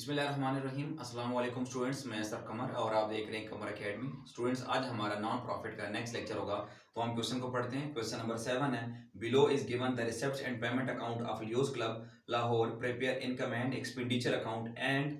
बिस्मिल्लाहिर्रहमानिर्रहीम। अस्सलाम वालेकुम स्टूडेंट्स, मैं सर कमर और आप देख रहे हैं कमर एकेडमी। स्टूडेंट्स, आज हमारा नॉन प्रॉफिट का नेक्स्ट लेक्चर होगा, तो हम क्वेश्चन को पढ़ते हैं। क्वेश्चन नंबर 7 है, below is given the receipts and payment account of Leos club Lahore, prepare income and expenditure account and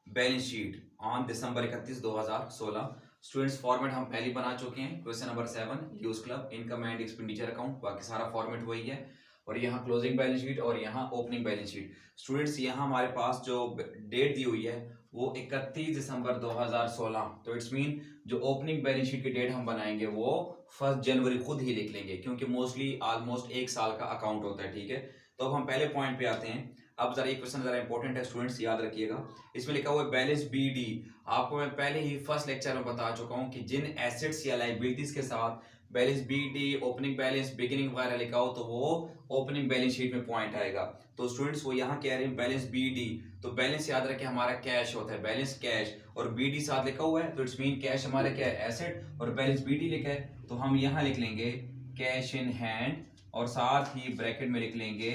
balance sheet on December 31 2016। Students, format हम पहले बना चुके हैं। Question number 7 Leos club income and expenditure account, बाकी सारा format वही है। और यहाँ क्लोजिंग बैलेंस शीट और यहाँ ओपनिंग बैलेंस शीट। स्टूडेंट्स, यहाँ हमारे पास जो डेट दी हुई है वो 31 दिसंबर 2016, तो इट्स मीन जो ओपनिंग बैलेंस शीट की डेट हम बनाएंगे वो 1 जनवरी खुद ही लिख लेंगे, क्योंकि मोस्टली ऑलमोस्ट एक साल का अकाउंट होता है। ठीक है, तो अब हम पहले पॉइंट पे आते हैं। अब जरा ये क्वेश्चन जरा इंपॉर्टेंट है स्टूडेंट्स, याद रखिएगा। इसमें लिखा हुआ है बैलेंस बी डी। आपको मैं पहले ही फर्स्ट लेक्चर में बता चुका हूँ कि जिन एसेट्स या लाइबिलिटीज के साथ balance B D, opening balance, beginning वगैरह लिखा हो तो वो ओपनिंग बैलेंस शीट में पॉइंट आएगा। तो स्टूडेंट्स, वो यहाँ कह रहे हैं बैलेंस बी डी, तो बैलेंस याद रखें हमारा कैश होता है, बैलेंस कैश, और बी डी साथ लिखा हुआ है तो इट्स मीन कैश हमारा क्या है, एसेट, और बैलेंस बी डी लिखा है तो हम यहाँ लिख लेंगे कैश इन हैंड, और साथ ही ब्रैकेट में लिख लेंगे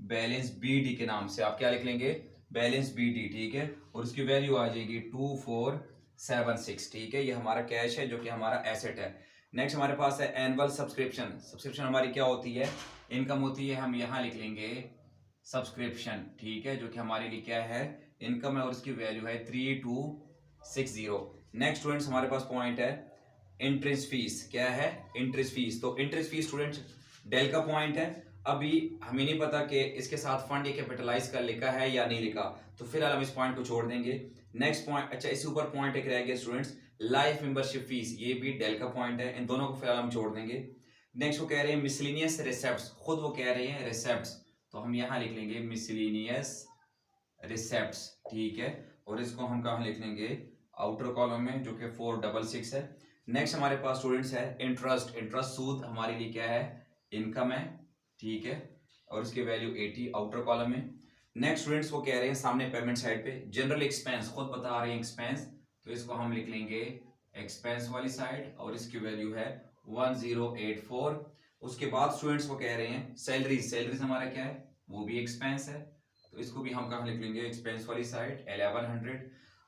बैलेंस बी डी के नाम से। आप क्या लिख लेंगे, बैलेंस बी डी। ठीक है, और उसकी वैल्यू आ जाएगी 2476। ठीक है, ये हमारा कैश है जो कि हमारा एसेट है। नेक्स्ट हमारे पास है एनुअल सब्सक्रिप्शन। सब्सक्रिप्शन हमारी क्या होती है, इनकम होती है, हम यहाँ लिख लेंगे सब्सक्रिप्शन। ठीक है, जो कि हमारे लिए क्या है, इनकम है, और उसकी वैल्यू है 3260। नेक्स्ट स्टूडेंट्स, हमारे पास पॉइंट है इंटरेस्ट फीस। क्या है, इंटरेस्ट फीस। तो इंटरेस्ट फीस स्टूडेंट्स डेल का पॉइंट है। अभी हमें नहीं पता कि इसके साथ फंड ये कैपिटलाइज कर लिखा है या नहीं लिखा, तो फिलहाल हम इस पॉइंट को छोड़ देंगे। नेक्स्ट पॉइंट, अच्छा इसके ऊपर पॉइंट एक रह गया स्टूडेंट्स, लाइफ मेंबरशिप फीस, ये भी डेल का पॉइंट है। इन दोनों को फिलहाल हम छोड़ देंगे। नेक्स्ट वो कह रहे हैं मिसलिनियस रिसेप्ट्स, खुद वो कह रहे हैं रिसेप्ट्स, तो हम यहाँ लिख लेंगे मिसलिनियस रिसेप्ट्स। ठीक है, और इसको हम कहाँ लिख लेंगे, आउटर कॉलम में, जो कि 466 है। नेक्स्ट हमारे पास स्टूडेंट्स है इंटरेस्ट। इंटरेस्ट सूद हमारे लिए क्या है, इनकम है। ठीक है, और इसकी वैल्यू 80 आउटर कॉलम में। नेक्स्ट स्टूडेंट्स, वो कह रहे हैं सामने पेमेंट साइड पे जनरल एक्सपेंस, खुद बता रहे हैं एक्सपेंस, तो इसको हम लिख लेंगे एक्सपेंस वाली साइड, और इसकी वैल्यू है 1084। उसके बाद स्टूडेंट्स वो कह रहे हैं सैलरीज। सैलरीज हमारा क्या है, वो भी एक्सपेंस है, तो इसको भी हम कहाँ लिख लेंगे, एक्सपेंस वाली साइड 1100।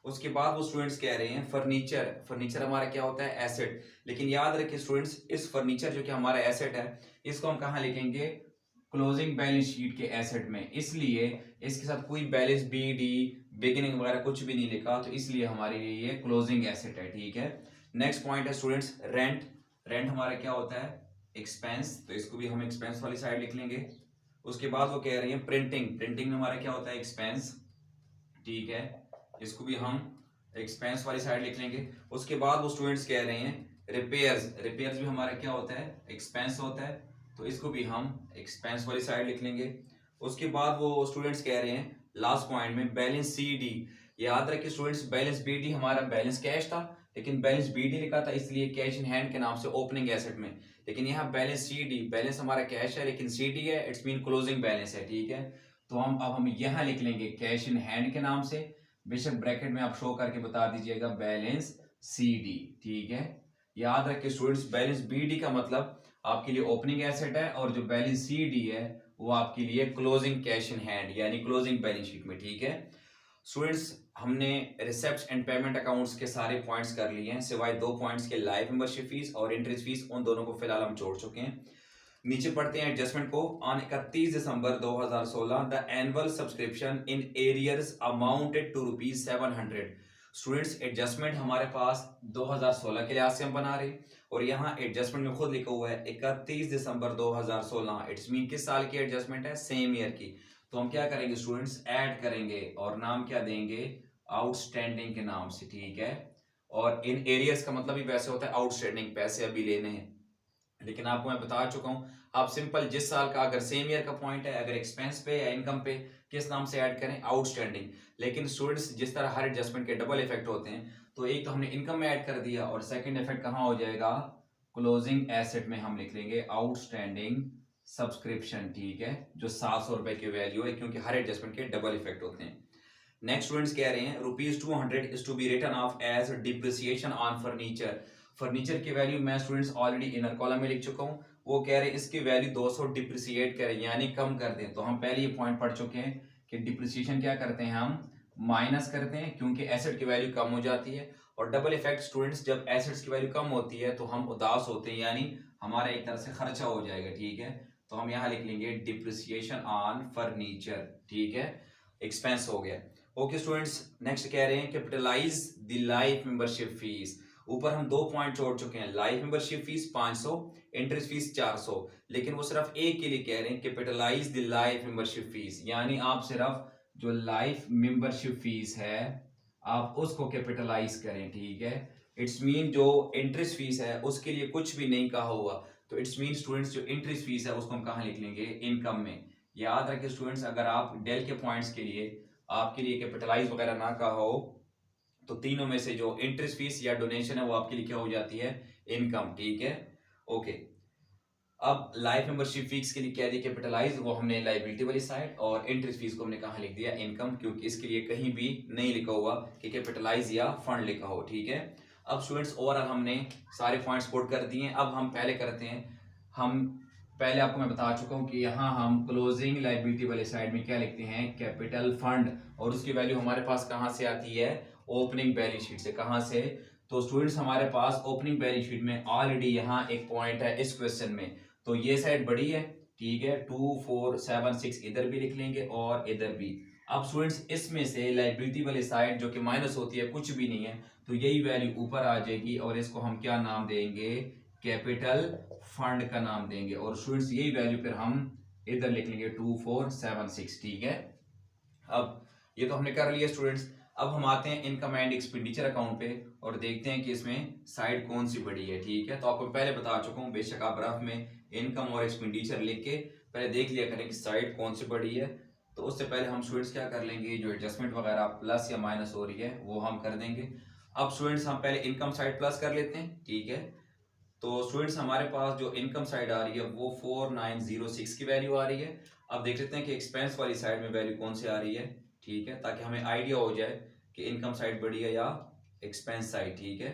उसके बाद वो स्टूडेंट्स कह रहे हैं फर्नीचर। फर्नीचर हमारा क्या होता है, एसेट। लेकिन याद रखिए स्टूडेंट्स, इस फर्नीचर जो कि हमारा एसेट है, इसको हम कहाँ लिखेंगे, क्लोजिंग बैलेंस शीट के एसेट में, इसलिए इसके साथ कोई बैलेंस बी डी, बिगिनिंग वगैरह कुछ भी नहीं लिखा, तो इसलिए हमारे लिए ये क्लोजिंग एसेट है। ठीक है, नेक्स्ट पॉइंट है स्टूडेंट्स रेंट। रेंट हमारा क्या होता है, एक्सपेंस, तो इसको भी हम एक्सपेंस वाली साइड लिख लेंगे। उसके बाद वो कह रही है प्रिंटिंग। प्रिंटिंग में हमारा क्या होता है, एक्सपेंस। ठीक है, इसको भी हम एक्सपेंस वाली साइड लिख लेंगे। उसके बाद वो स्टूडेंट्स कह रहे हैं रिपेयर्स। रिपेयर्स भी हमारा क्या होता है, एक्सपेंस होता है, तो इसको भी हम एक्सपेंस वाली साइड लिख लेंगे। उसके बाद वो स्टूडेंट्स कह रहे हैं लास्ट पॉइंट में बैलेंस सी डी। याद रखिए स्टूडेंट्स, बैलेंस बी डी हमारा बैलेंस कैश था, लेकिन बैलेंस बी डी लिखा था इसलिए कैश इन हैंड के नाम से ओपनिंग एसेट में। लेकिन यहाँ बैलेंस सी डी, बैलेंस हमारा कैश है लेकिन सी डी है, इट्स मीन क्लोजिंग बैलेंस है। ठीक है, तो हम यहाँ लिख लेंगे कैश इन हैंड के नाम से, बेशक ब्रैकेट में आप शो करके बता दीजिएगा बैलेंस सी डी। ठीक है, याद रखिए स्टूडेंट्स, बैलेंस बी डी का मतलब आपके लिए ओपनिंग एसेट है, और जो बैलेंस सी डी है वो आपके लिए क्लोजिंग कैश इन हैंड यानी क्लोजिंग बैलेंस शीट में। ठीक है स्टूडेंट्स, हमने रिसेप्ट्स एंड पेमेंट अकाउंट्स के सारे पॉइंट्स कर लिए हैं, सिवाय 2 पॉइंट्स के, लाइफ मेंबरशिप फीस और इंटरेस्ट फीस, उन दोनों को फिलहाल हम छोड़ चुके हैं। नीचे पढ़ते हैं एडजस्टमेंट को। On 31 December 2016 the annual subscription in arrears amounted to ₹700। Students, adjustment हमारे पास 2016 के लिहाज से हम बना रहे हैं, और यहाँ एडजस्टमेंट में खुद लिखा हुआ है 31 दिसंबर 2016, इट्स मीन किस साल की एडजस्टमेंट है, सेम ईयर की। तो हम क्या करेंगे स्टूडेंट्स, ऐड करेंगे, और नाम क्या देंगे, आउटस्टैंडिंग के नाम से। ठीक है, और इन एरियर्स का मतलब भी वैसे होता है आउटस्टैंडिंग, पैसे अभी लेने हैं। लेकिन आपको मैं बता चुका हूं, आप सिंपल जिस साल का अगर सेम ईयर का पॉइंट है, अगर एक्सपेंस पे या इनकम पे, किस नाम से ऐड करें, आउटस्टैंडिंग। लेकिन स्टूडेंट्स, जिस तरह हर एडजस्टमेंट के डबल इफेक्ट होते हैं, तो एक तो हमने इनकम में ऐड कर दिया, और सेकंड इफेक्ट कहाँ हो जाएगा, क्लोजिंग एसेट में हम लिख लेंगे आउटस्टैंडिंग सब्सक्रिप्शन। ठीक है, जो 700 रुपए की वैल्यू है, क्योंकि हर एडजस्टमेंट के डबल इफेक्ट होते हैं। नेक्स्ट स्टूडेंट्स कह रहे हैं ₹200 is to be written off as depreciation on furniture. Furniture की वैल्यू मैं स्टूडेंट्स ऑलरेडी इनर कॉलम में लिख चुका हूं। वो कह रहे हैं इसकी वैल्यू 200 डिप्रिसिएट करें यानी कम कर दें। तो हम पहले ये पॉइंट पढ़ चुके हैं कि डिप्रिसिएशन क्या करते हैं, हम माइनस करते हैं क्योंकि एसेट की वैल्यू कम हो जाती है। और डबल इफेक्ट स्टूडेंट्स, जब एसेट्स की वैल्यू कम होती है तो हम उदास होते हैं, यानी हमारा एक तरह से खर्चा हो जाएगा, ठीक है। तो हम यहाँ लिख लेंगे डिप्रिसिएशन ऑन फर्नीचर, ठीक है, एक्सपेंस हो गया। ओके स्टूडेंट्स, नेक्स्ट कह रहे हैं capitalise the life membership fees. ऊपर हम 2 पॉइंट छोड़ चुके हैं, life membership fees 500, interest fees 400, लेकिन वो सिर्फ एक के लिए कह रहे हैं capitalise the life membership fees, यानी आप सिर्फ जो लाइफ मेंबरशिप फीस है आप उसको कैपिटलाइज करें, ठीक है। इट्स मीन जो इंटरेस्ट फीस है उसके लिए कुछ भी नहीं कहा हुआ, तो इट्स मीन स्टूडेंट्स जो इंटरेस्ट फीस है उसको हम कहाँ लिख लेंगे, इनकम में। याद रखिए स्टूडेंट्स, अगर आप डेल के पॉइंट्स के लिए आपके लिए कैपिटलाइज वगैरह ना कहा हो तो तीनों में से जो इंटरेस्ट फीस या डोनेशन है वो आपके लिए क्या हो जाती है, इनकम, ठीक है। ओके, अब लाइफ मेंबरशिप फीस के लिए क्या दिया कैपिटलाइज, वो हमने लाइबिलिटी वाली साइड, और इंटरेस्ट फीस को हमने कहाँ लिख दिया, इनकम, क्योंकि इसके लिए कहीं भी नहीं लिखा हुआ कि कैपिटलाइज या फंड लिखा हो, ठीक है। अब स्टूडेंट्स ओवरऑल हमने सारे पॉइंट्स कोट कर दिए। अब हम पहले करते हैं, हम पहले आपको मैं बता चुका हूं कि यहाँ हम क्लोजिंग लाइबिलिटी वाले साइड में क्या लिखते हैं, कैपिटल फंड, और उसकी वैल्यू हमारे पास कहाँ से आती है, ओपनिंग बैलेंस शीट से। कहाँ से, तो स्टूडेंट्स हमारे पास ओपनिंग बैलेंस शीट में ऑलरेडी यहाँ एक पॉइंट है इस क्वेश्चन में, तो ये साइड बड़ी है, ठीक है, 2 4 7 6 इधर भी लिख लेंगे और इधर भी। अब स्टूडेंट्स इसमें से लाइबिलिटी वाली साइड जो कि माइनस होती है कुछ भी नहीं है, तो यही वैल्यू ऊपर आ जाएगी और इसको हम क्या नाम देंगे, कैपिटल फंड का नाम देंगे। और स्टूडेंट्स यही वैल्यू फिर हम इधर लिख लेंगे 2 4 7 6, ठीक है। अब ये तो हमने कर लिया स्टूडेंट्स। अब हम आते हैं इनकम एंड एक्सपेंडिचर अकाउंट पे और देखते हैं कि इसमें साइड कौन सी बड़ी है, ठीक है। तो आपको पहले बता चुका हूँ, बेशक आप रफ में इनकम और एक्सपेंडिचर लिख के पहले देख लिया करें कि साइड कौन सी बड़ी है। तो उससे पहले हम स्टूडेंट्स क्या कर लेंगे, जो एडजस्टमेंट वगैरह प्लस या माइनस हो रही है वो हम कर देंगे। अब स्टूडेंट्स हम पहले इनकम साइड प्लस कर लेते हैं, ठीक है। तो स्टूडेंट्स हमारे पास जो इनकम साइड आ रही है वो 4906 की वैल्यू आ रही है। अब देख लेते हैं कि एक्सपेंस वाली साइड में वैल्यू कौन सी आ रही है, ठीक है, ताकि हमें आइडिया हो जाए कि इनकम साइड बड़ी है या एक्सपेंस साइड, ठीक है।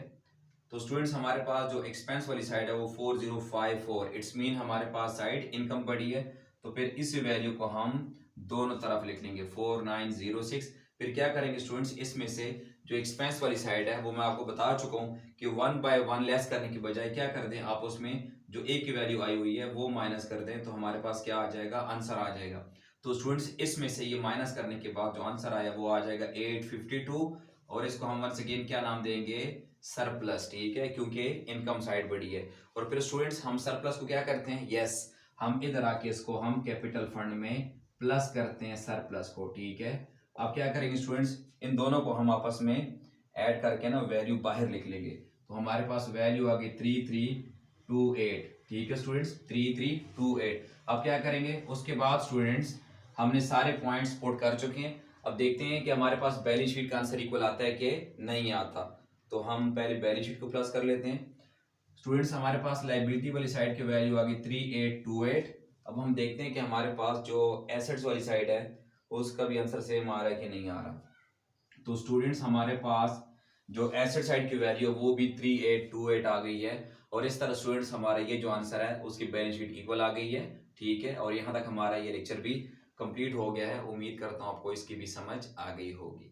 तो स्टूडेंट्स हमारे पास जो एक्सपेंस वाली साइड है वो 4054, इट्स मीन हमारे पास साइड इनकम बड़ी है, तो फिर इस वैल्यू को हम दोनों तरफ लिख लेंगे 4906। फिर क्या करेंगे स्टूडेंट्स, इसमें से जो एक्सपेंस वाली साइड है वो मैं आपको बता चुका हूँ कि 1 बाय 1 लेस करने की बजाय क्या कर दें, आप उसमें जो एक की वैल्यू आई हुई है वो माइनस कर दें, तो हमारे पास क्या आ जाएगा, आंसर आ जाएगा। तो स्टूडेंट्स इसमें से ये माइनस करने के बाद जो आंसर आया वो आ जाएगा 852, और इसको हम वंस अगेन क्या नाम देंगे, सरप्लस, ठीक है, क्योंकि इनकम साइड बड़ी है। और फिर स्टूडेंट्स हम सरप्लस को क्या करते हैं, यस, हम इधर आके इसको हम कैपिटल फंड में प्लस करते हैं सरप्लस को, ठीक है। अब क्या करेंगे स्टूडेंट्स, इन दोनों को हम आपस में ऐड करके ना वैल्यू बाहर लिख लेंगे, तो हमारे पास वैल्यू आ गई 3328, ठीक है स्टूडेंट्स, 3328। अब क्या करेंगे, उसके बाद स्टूडेंट्स हमने सारे पॉइंट्स पुट कर चुके हैं। अब देखते हैं कि हमारे पास बैलेंस शीट का आंसर इक्वल आता है कि नहीं आता। तो हम पहले बैलेंस शीट को प्लस कर लेते हैं। स्टूडेंट्स हमारे पास लाइबिलिटी वाली साइड की वैल्यू आ गई 3828। अब हम देखते हैं कि हमारे पास जो एसेट्स वाली साइड है उसका भी आंसर सेम आ रहा है कि नहीं आ रहा। तो स्टूडेंट्स हमारे पास जो एसेट साइड की वैल्यू है वो भी 3828 आ गई है, और इस तरह स्टूडेंट्स हमारा ये जो आंसर है उसकी बैलेंस शीट इक्वल आ गई है, ठीक है। और यहाँ तक हमारा ये लेक्चर भी कंप्लीट हो गया है। उम्मीद करता हूँ आपको इसकी भी समझ आ गई होगी।